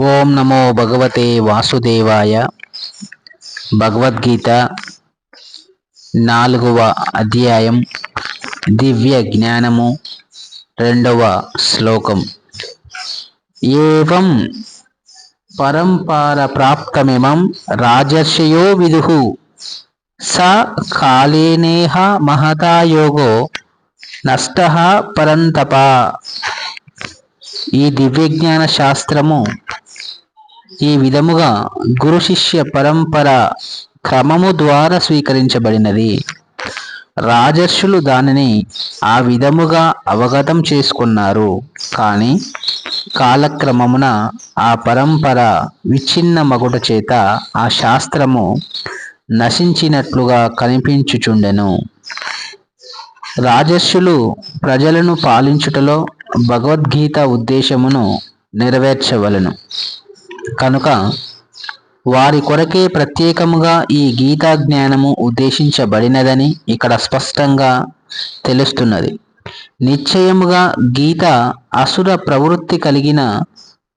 ఓం నమో భగవతే వాసుదేవాయ. భగవద్గీత 4వ అధ్యాయం దివ్య జ్ఞానము 2వ శ్లోకం. ఏవం పరంపర ప్రాప్తమిమం రాజర్షయో విదుః స కాలేనేహ మహతా యోగో నష్టః పరంతప. ఈ దివ్యజ్ఞాన శాస్త్రము ఈ విధముగా గురు శిష్య పరంపర క్రమము ద్వారా స్వీకరించబడినది. రాజర్షులు దానిని ఆ విధముగా అవగతం చేసుకున్నారు. కానీ కాలక్రమమున ఆ పరంపర విచ్ఛిన్న మగుట చేత ఆ శాస్త్రము నశించినట్లుగా కనిపించుచుండెను. రాజర్షులు ప్రజలను పాలించుటలో భగవద్గీత ఉద్దేశమును నెరవేర్చవలను కనుక వారి కొరకే ప్రత్యేకముగా ఈ గీతా జ్ఞానము ఉద్దేశించబడినదని ఇక్కడ స్పష్టంగా తెలుస్తున్నది. నిశ్చయముగా గీత అసుర ప్రవృత్తి కలిగిన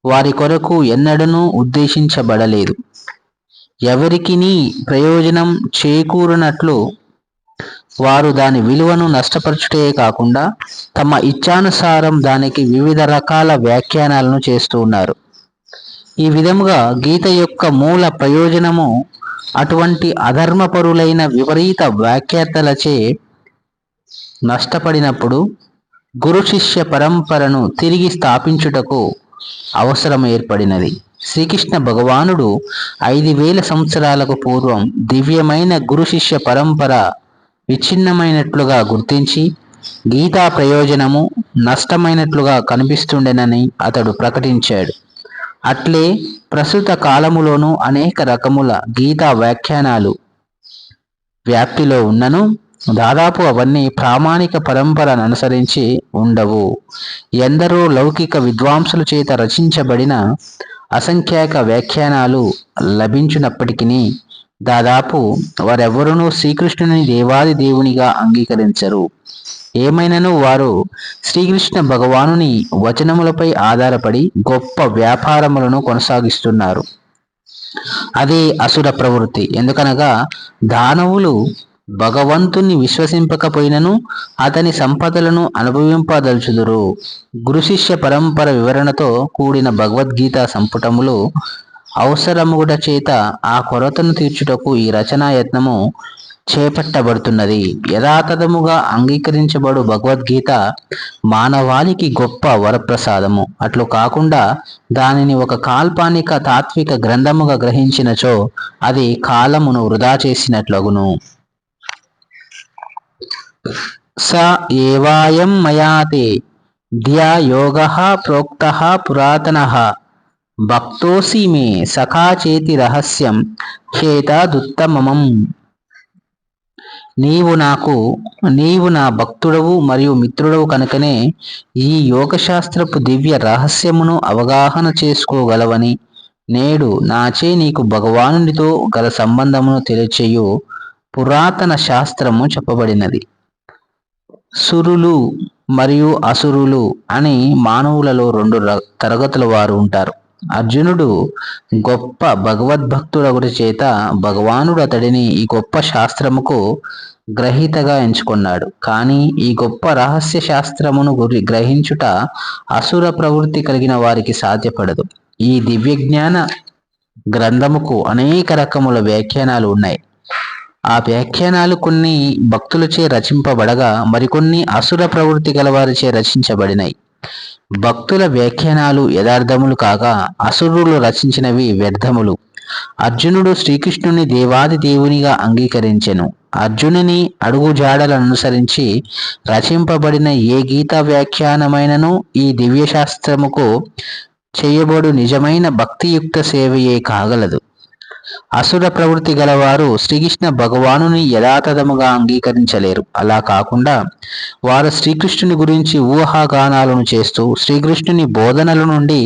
వారి కొరకు ఎన్నడనూ ఉద్దేశించబడలేదు. ఎవరికినీ ప్రయోజనం చేకూరునట్లు వారు దాని విలువను నష్టపరచుటే కాకుండా తమ ఇచ్ఛానుసారం దానికి వివిధ రకాల వ్యాఖ్యానాలను చేస్తూ ఉన్నారు. ఈ విధముగా గీత యొక్క మూల ప్రయోజనము అటువంటి అధర్మపరులైన విపరీత వ్యాఖ్యాతలచే నష్టపడినప్పుడు గురు శిష్య పరంపరను తిరిగి స్థాపించుటకు అవసరం ఏర్పడినది. శ్రీకృష్ణ భగవానుడు 5000 సంవత్సరాలకు పూర్వం దివ్యమైన గురు శిష్య పరంపర విచ్ఛిన్నమైనట్లుగా గుర్తించి గీతా ప్రయోజనము నష్టమైనట్లుగా కనిపిస్తుండెనని అతడు ప్రకటించాడు. అట్లే ప్రస్తుత కాలములోనూ అనేక రకముల గీతా వ్యాఖ్యానాలు వ్యాప్తిలో ఉన్నను దాదాపు అవన్నీ ప్రామాణిక పరంపరను అనుసరించి ఉండవు. ఎందరో లౌకిక విద్వాంసుల చేత రచించబడిన అసంఖ్యాక వ్యాఖ్యానాలు లభించినప్పటికీ దాదాపు వారెవ్వరూ శ్రీకృష్ణుని దేవాది దేవునిగా అంగీకరించరు. ఏమైనను వారు శ్రీకృష్ణ భగవానుని వచనములపై ఆధారపడి గొప్ప వ్యాపారములను కొనసాగిస్తున్నారు. అదే అసుర ప్రవృత్తి. ఎందుకనగా దానవులు భగవంతుని విశ్వసింపకపోయినను అతని సంపదలను అనుభవింపదలుచుదురు. గురు శిష్య పరంపర వివరణతో కూడిన భగవద్గీత సంపుటములు అవసరముగుట చేత ఆ కొరతను తీర్చుటకు ఈ రచనాయత్నము చేపట్టబడుతున్నది. యథాతథముగా అంగీకరించబడు భగవద్గీత మానవాళికి గొప్ప వరప్రసాదము. అట్లు కాకుండా దానిని ఒక కాల్పనిక తాత్విక గ్రంథముగా గ్రహించినచో అది కాలమును వృధా చేసినట్లగును. స ఏవాయం మయాతే ధ్యా యోగః ప్రోక్తః పురాతనః భక్తోసి మే సఖా చేతి రహస్యం చేతదుత్తమం. నీవు నా భక్తుడవు మరియు మిత్రుడవు కనుకనే ఈ యోగశాస్త్రపు దివ్య రహస్యమును అవగాహన చేసుకోగలవని నేడు నాచే నీకు భగవానునితో గల సంబంధమును తెలియచేయు పురాతన శాస్త్రము చెప్పబడినది. సురులు మరియు అసురులు అని మానవులలో 2 తరగతుల వారు ఉంటారు. అర్జునుడు గొప్ప భగవద్భక్తుడొకటి చేత భగవానుడు అతడిని ఈ గొప్ప శాస్త్రముకు గ్రహీతగా ఎంచుకున్నాడు. కానీ ఈ గొప్ప రహస్య శాస్త్రమును గ్రహించుట అసుర ప్రవృత్తి కలిగిన వారికి సాధ్యపడదు. ఈ దివ్యజ్ఞాన గ్రంథముకు అనేక రకముల వ్యాఖ్యానాలు ఉన్నాయి. ఆ వ్యాఖ్యానాలు కొన్ని భక్తులచే రచింపబడగా మరికొన్ని అసుర ప్రవృత్తి గలవారిచే రచించబడినాయి. భక్తుల వ్యాఖ్యానాలు యథార్థములు కాగా అసురులు రచించినవి వ్యర్థములు. అర్జునుడు శ్రీకృష్ణుని దేవాది దేవునిగా అంగీకరించెను. అర్జునుని అడుగుజాడలను అనుసరించి రచింపబడిన ఏ గీతా వ్యాఖ్యానమైనను ఈ దివ్యశాస్త్రముకు చేయబడు నిజమైన భక్తియుక్త సేవయే కాగలదు. అసుర ప్రవృత్తి గలవారు శ్రీకృష్ణ భగవానుని యథాతథముగా అంగీకరించలేరు. అలా కాకుండా వారు శ్రీకృష్ణుని గురించి ఊహాగానాలను చేస్తూ శ్రీకృష్ణుని బోధనల నుండి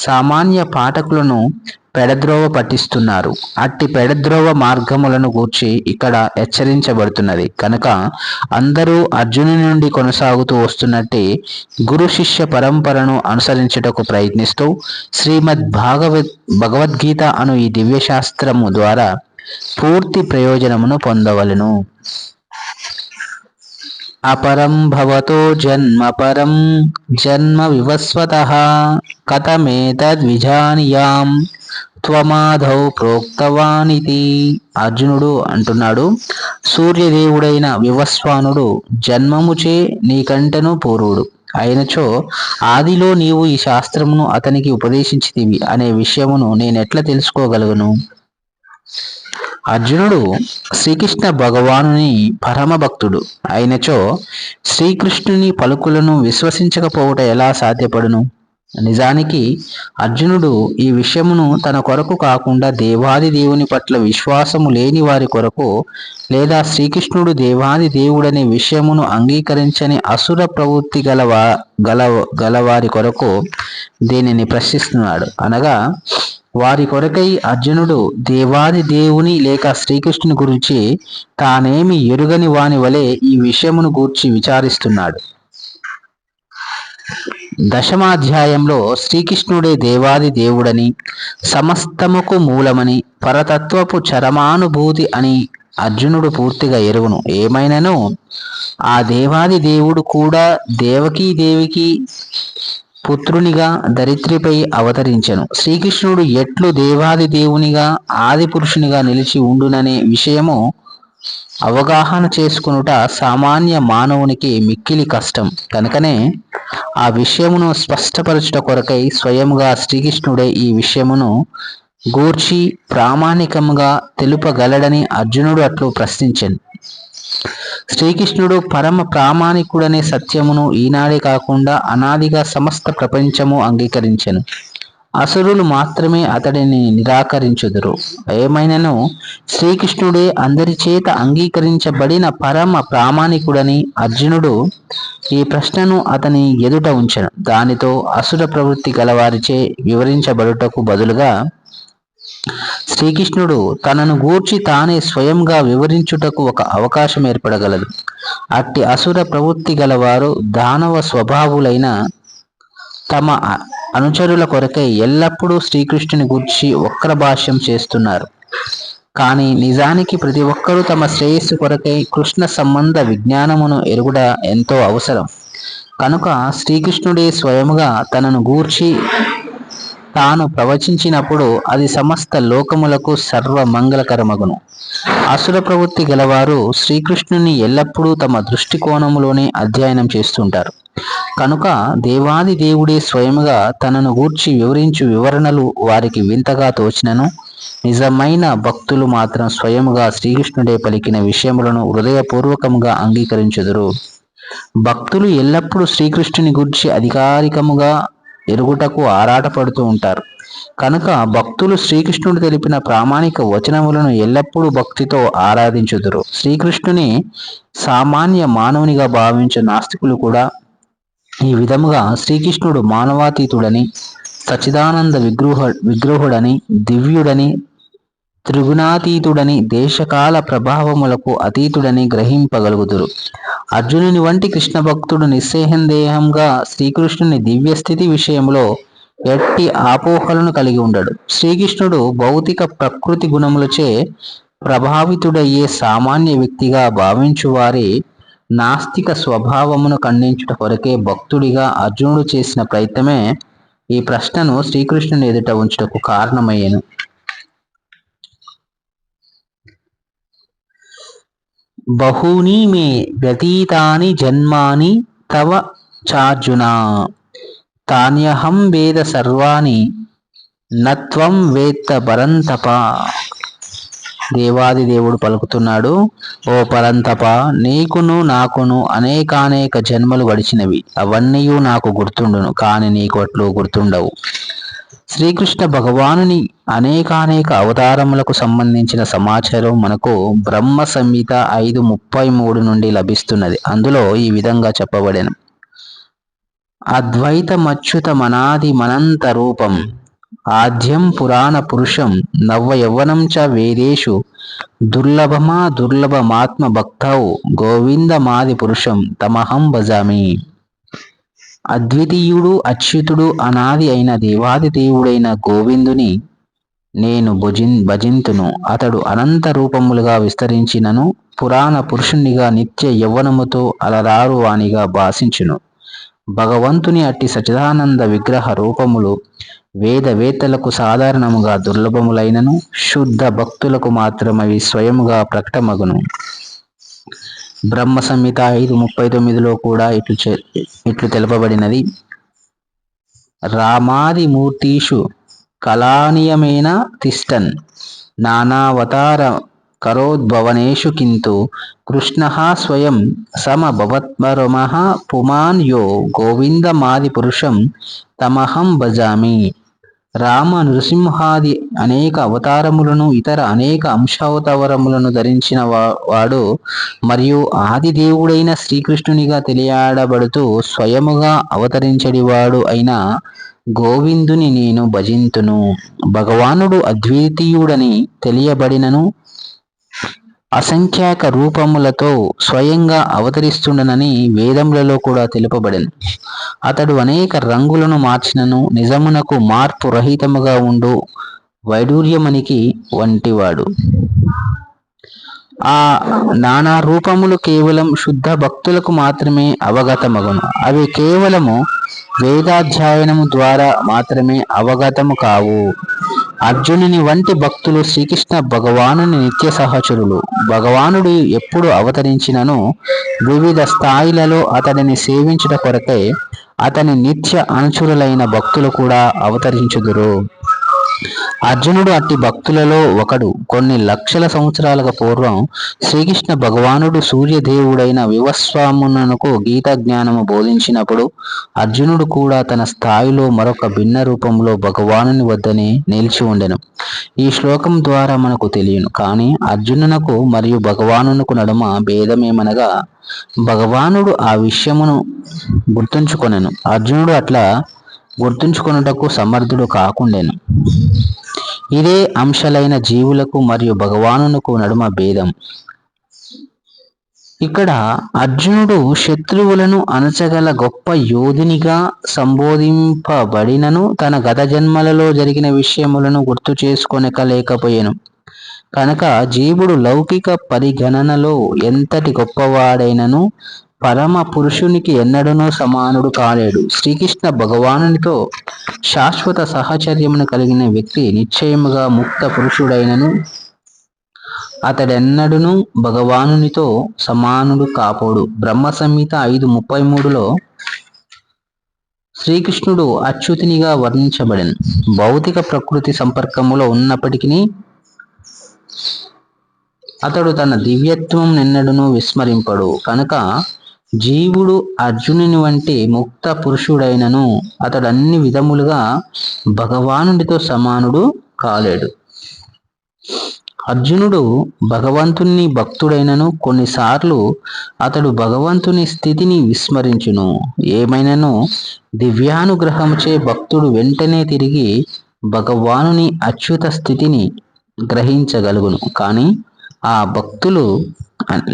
సామాన్య పాఠకులను పెడద్రోవ పట్టిస్తున్నారు. అట్టి పెడద్రోవ మార్గములను గూర్చి ఇక్కడ హెచ్చరించబడుతున్నది. కనుక అందరూ అర్జునుని నుండి కొనసాగుతూ వస్తున్నట్టే గురు శిష్య పరంపరను అనుసరించుటకు ప్రయత్నిస్తూ భగవద్గీత అను ఈ దివ్య శాస్త్రము ద్వారా పూర్తి ప్రయోజనమును పొందవలెను. అపరం భవతో జన్మ పరం జన్మ వివస్వతః కథమేతద్విజానీయాం త్వమాధౌ ప్రోక్తవానితి. అర్జునుడు అంటున్నాడు, సూర్యదేవుడైన వివస్వానుడు జన్మముచే నీకంటను పూర్వుడు అయినచో ఆదిలో నీవు ఈ శాస్త్రమును అతనికి ఉపదేశించితివి అనే విషయమును నేనెట్లా తెలుసుకోగలను? అర్జునుడు శ్రీకృష్ణ భగవానుని పరమ భక్తుడు అయినచో శ్రీకృష్ణుని పలుకులను విశ్వసించకపోవట ఎలా సాధ్యపడును? నిజానికి అర్జునుడు ఈ విషయమును తన కొరకు కాకుండా దేవాది దేవుని పట్ల విశ్వాసము లేని వారి కొరకు, లేదా శ్రీకృష్ణుడు దేవాది దేవుడనే విషయమును అంగీకరించని అసుర ప్రవృత్తి గలవారి కొరకు దీనిని ప్రశ్నిస్తున్నాడు. అనగా వారి కొరకై అర్జునుడు దేవాది దేవుని లేక శ్రీకృష్ణుని గురించి తానేమి ఎరుగని వాని వలె ఈ విషయమును గూర్చి విచారిస్తున్నాడు. దశమాధ్యాయంలో శ్రీకృష్ణుడే దేవాది దేవుడని, సమస్తముకు మూలమని, పరతత్వపు చరమానుభూతి అని అర్జునుడు పూర్తిగా ఎరుగును. ఏమైనను ఆ దేవాది దేవుడు కూడా దేవికి పుత్రునిగా ధరిత్రిపై అవతరించెను. శ్రీకృష్ణుడు ఎట్లు దేవాది దేవునిగా ఆది పురుషునిగా నిలిచి ఉండుననే విషయము అవగాహన చేసుకునుట సామాన్య మానవునికి మిక్కిలి కష్టం. కనుకనే ఆ విషయమును స్పష్టపరచుట కొరకై స్వయముగా శ్రీకృష్ణుడే ఈ విషయమును గూర్చి ప్రామాణికముగా తెలుపగలడని అర్జునుడు అట్లు ప్రశ్నించెను. శ్రీకృష్ణుడు పరమ ప్రామాణికుడనే సత్యమును ఈనాడే కాకుండా అనాదిగా సమస్త ప్రపంచము అంగీకరించెను. అసురులు మాత్రమే అతడిని నిరాకరించుదురు. ఏమైనను శ్రీకృష్ణుడే అందరి చేత అంగీకరించబడిన పరమ ప్రామాణికుడని అర్జునుడు ఈ ప్రశ్నను అతని ఎదుట ఉంచెను. దానితో అసుర ప్రవృత్తి గలవారిచే వివరించబడుటకు బదులుగా శ్రీకృష్ణుడు తనను గూర్చి తానే స్వయంగా వివరించుటకు ఒక అవకాశం ఏర్పడగలదు. అట్టి అసుర ప్రవృత్తి గలవారు దానవ స్వభావులైన తమ అనుచరుల కొరకై ఎల్లప్పుడూ శ్రీకృష్ణుని గూర్చి వక్రభాష్యం చేస్తున్నారు. కానీ నిజానికి ప్రతి ఒక్కరూ తమ శ్రేయస్సు కొరకై కృష్ణ సంబంధ విజ్ఞానమును ఎరుగుట ఎంతో అవసరం. కనుక శ్రీకృష్ణుడే స్వయముగా తనను గూర్చి తాను ప్రవచించినప్పుడు అది సమస్త లోకములకు సర్వమంగళకరమగును. అసుర ప్రవృత్తి గలవారు శ్రీకృష్ణుని ఎల్లప్పుడూ తమ దృష్టికోణములోనే అధ్యయనం చేస్తుంటారు. కనుక దేవాది దేవుడే స్వయముగా తనను గూర్చి వివరించు వివరణలు వారికి వింతగా తోచినను, నిజమైన భక్తులు మాత్రం స్వయముగా శ్రీకృష్ణుడే పలికిన విషయములను హృదయపూర్వకముగా అంగీకరించుదురు. భక్తులు ఎల్లప్పుడూ శ్రీకృష్ణుని గూర్చి అధికారికముగా ఎరుగుటకు ఆరాటపడుతూ ఉంటారు. కనుక భక్తులు శ్రీకృష్ణుడు తెలిపిన ప్రామాణిక వచనములను ఎల్లప్పుడూ భక్తితో ఆరాధించుదురు. శ్రీకృష్ణుని సామాన్య మానవునిగా భావించే నాస్తికులు కూడా ఈ విధముగా శ్రీకృష్ణుడు మానవాతీతుడని, సచ్చిదానంద విగ్రహుడని, దివ్యుడని, త్రిగుణాతీతుడని, దేశకాల ప్రభావములకు అతీతుడని గ్రహింపగలుగుదురు. అర్జునుని వంటి కృష్ణ భక్తుడు నిస్సందేహంగా శ్రీకృష్ణుని దివ్యస్థితి విషయంలో ఎట్టి ఆపోహలను కలిగి ఉండడు. శ్రీకృష్ణుడు భౌతిక ప్రకృతి గుణములచే ప్రభావితుడయ్యే సామాన్య వ్యక్తిగా భావించు వారి నాస్తిక స్వభావమును ఖండించుట కొరకే భక్తుడిగా అర్జునుడు చేసిన ప్రయత్నమే ఈ ప్రశ్నను శ్రీకృష్ణుని ఎదుట ఉంచుటకు కారణమయ్యను. బహూని మే వ్యతీతాని జన్మాని తవ చార్జున తాన్యహం వేద సర్వాణి నత్వం వేత్త పరంతప. దేవాది దేవుడు పలుకుతున్నాడు, ఓ పరంతప, నీకును నాకును అనేకానేక జన్మలు గడిచినవి. అవన్నీ నాకు గుర్తుండును, కానీ నీకు అట్లు గుర్తుండవు. శ్రీకృష్ణ భగవానుని అనేకానేక అవతారములకు సంబంధించిన సమాచారం మనకు బ్రహ్మ సంహిత 5:33 నుండి లభిస్తున్నది. అందులో ఈ విధంగా చెప్పబడెను: అద్వైతమచ్యుత మనాది మనంత రూపం ఆద్యం పురాణ పురుషం నవ్వ యవ్వనం చ వేదేషు దుర్లభమా దుర్లభమాత్మ భక్తౌ గోవిందమాది పురుషం తమహం భజామి. అద్వితీయుడు అచ్యుతుడు అనాది అయిన దేవాది దేవుడైన గోవిందుని నేను భజింతును. అతడు అనంత రూపములుగా విస్తరించినను పురాణ పురుషునిగా నిత్య యవ్వనముతో అలరారు వానిగా భాషించును. భగవంతుని అట్టి సచిదానంద విగ్రహ రూపములు వేదవేత్తలకు సాధారణముగా దుర్లభములైనను శుద్ధ భక్తులకు మాత్రమవి స్వయముగా ప్రకటమగును. బ్రహ్మ సంహిత 5:39లో కూడా ఇట్లు తెలుపబడినది. రామాది మూర్తిషు కళానియమేన తిష్టన్ నానావతార కరోద్భవనేషు కింతు కృష్ణః స్వయం సమభవత్పరమః పుమాన్ యో గోవిందమాది పురుషం తమహం భజామి. రామ నృసింహాది అనేక అవతారములను ఇతర అనేక అంశావతారములను ధరించిన వాడు మరియు ఆది దేవుడైన శ్రీకృష్ణునిగా తెలియబడుతూ స్వయముగా అవతరించడివాడు అయిన గోవిందుని నేను భజింతును. భగవానుడు అద్వితీయుడని తెలియబడినను అసంఖ్యాక రూపములతో స్వయంగా అవతరిస్తుండనని వేదములలో కూడా తెలుపబడెను. అతడు అనేక రంగులను మార్చినను నిజమునకు మార్పు రహితముగా ఉండు వైడూర్యమనికి వంటివాడు. ఆ నానా రూపములు కేవలం శుద్ధ భక్తులకు మాత్రమే అవగతమగును. అవి కేవలము వేదాధ్యయనము ద్వారా మాత్రమే అవగతము కావు. అర్జునుని వంటి భక్తులు శ్రీకృష్ణ భగవానుని నిత్య సహచరులు. భగవానుడు ఎప్పుడు అవతరించినను వివిధ స్థాయిలలో అతడిని సేవించుట కొరకై అతని నిత్య అనుచరులైన భక్తులు కూడా అవతరించుదురు. అర్జునుడు అట్టి భక్తులలో ఒకడు. కొన్ని లక్షల సంవత్సరాలకు పూర్వం శ్రీకృష్ణ భగవానుడు సూర్యదేవుడైన వివస్వామునకు గీత జ్ఞానము బోధించినప్పుడు అర్జునుడు కూడా తన స్థాయిలో మరొక భిన్న రూపంలో భగవానుని వద్దనే నిలిచి ఉండెను. ఈ శ్లోకం ద్వారా మనకు తెలియను. కానీ అర్జునునకు మరియు భగవానునకు నడుమ భేదమేమనగా భగవానుడు ఆ విషయమును గుర్తుంచుకొనెను. అర్జునుడు అట్లా గుర్తుంచుకొనుటకు సమర్థుడు కాకుండెను. ఇదే అంశాలైన జీవులకు మరియు భగవానునకు నడుమ భేదం. ఇక్కడ అర్జునుడు శత్రువులను అణచగల గొప్ప యోధునిగా సంబోధింపబడినను తన గత జన్మలలో జరిగిన విషయములను గుర్తు చేసుకొనలేకపోయెను. కనుక జీవుడు లౌకిక పరిగణనలో ఎంతటి గొప్పవాడైనను పరమ పురుషునికి ఎన్నడూనూ సమానుడు కాలేడు. శ్రీకృష్ణ భగవానునితో శాశ్వత సహచర్యమును కలిగిన వ్యక్తి నిశ్చయముగా ముక్త పురుషుడైనను అతడెన్నడూనూ భగవానునితో సమానుడు కాపోడు. బ్రహ్మ సంహిత 5:33లో శ్రీకృష్ణుడు అచ్యుతునిగా వర్ణించబడెను. భౌతిక ప్రకృతి సంపర్కములో ఉన్నప్పటికీ అతడు తన దివ్యత్వం నిన్నడూనూ విస్మరింపడు. కనుక జీవుడు అర్జునుని వంటి ముక్త పురుషుడైనను అతడు అన్ని విధములుగా భగవానుడితో సమానుడు కాలేడు. అర్జునుడు భగవంతుని భక్తుడైనను కొన్నిసార్లు అతడు భగవంతుని స్థితిని విస్మరించును. ఏమైనను దివ్యానుగ్రహముచే భక్తుడు వెంటనే తిరిగి భగవానుని అచ్యుత స్థితిని గ్రహించగలుగును. కానీ ఆ భక్తులు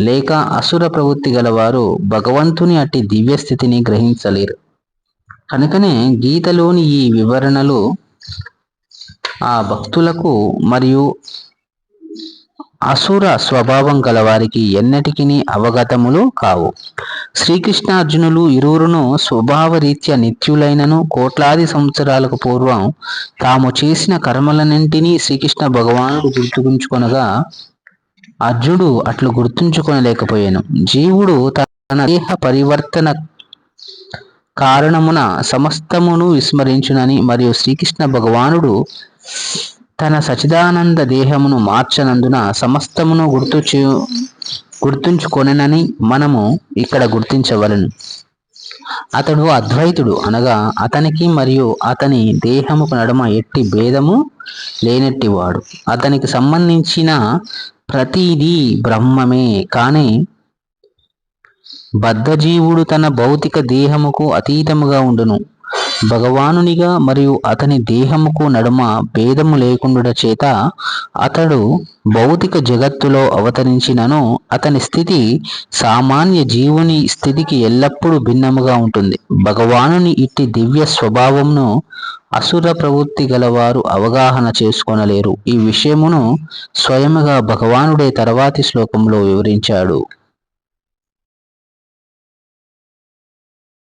లేక అసుర ప్రవృత్తి గలవారు భగవంతుని అట్టి దివ్య స్థితిని గ్రహించలేరు. కనుకనే గీతలోని ఈ వివరణలు ఆ భక్తులకు మరియు అసుర స్వభావం గలవారికి ఎన్నటికీ అవగతములు కావు. శ్రీకృష్ణార్జునులు ఇరువురును స్వభావరీత్యా నిత్యులైనను కోట్లాది సంవత్సరాలకు పూర్వం తాము చేసిన కర్మలన్నింటినీ శ్రీకృష్ణ భగవానుడు గుర్తుంచుకొనగా అర్జునుడు అట్లు గుర్తుంచుకొనలేకపోయాను. జీవుడు తన దేహ పరివర్తన కారణమున సమస్తమును విస్మరించునని మరియు శ్రీకృష్ణ భగవానుడు తన సచిదానంద దేహమును మార్చనందున సమస్తమును గుర్తుంచుకొనెనని మనము ఇక్కడ గుర్తించవలను. అతడు అద్వైతుడు అనగా అతనికి మరియు అతని దేహముకు నడుమ ఎట్టి భేదము లేనట్టివాడు. అతనికి సంబంధించిన ప్రతిదీ బ్రహ్మమే. కానీ బద్ధజీవుడు తన భౌతిక దేహముకు అతీతముగా ఉండును. భగవానునిగా మరియు అతని దేహముకు నడుమ భేదము లేకుండుట చేత అతడు భౌతిక జగత్తులో అవతరించినను అతని స్థితి సామాన్య జీవుని స్థితికి ఎల్లప్పుడూ భిన్నముగా ఉంటుంది. భగవానుని ఇట్టి దివ్య స్వభావమును అసుర ప్రవృత్తి గలవారు అవగాహన చేసుకొనలేరు. ఈ విషయమును స్వయముగా భగవానుడే తర్వాతి శ్లోకంలో వివరించాడు.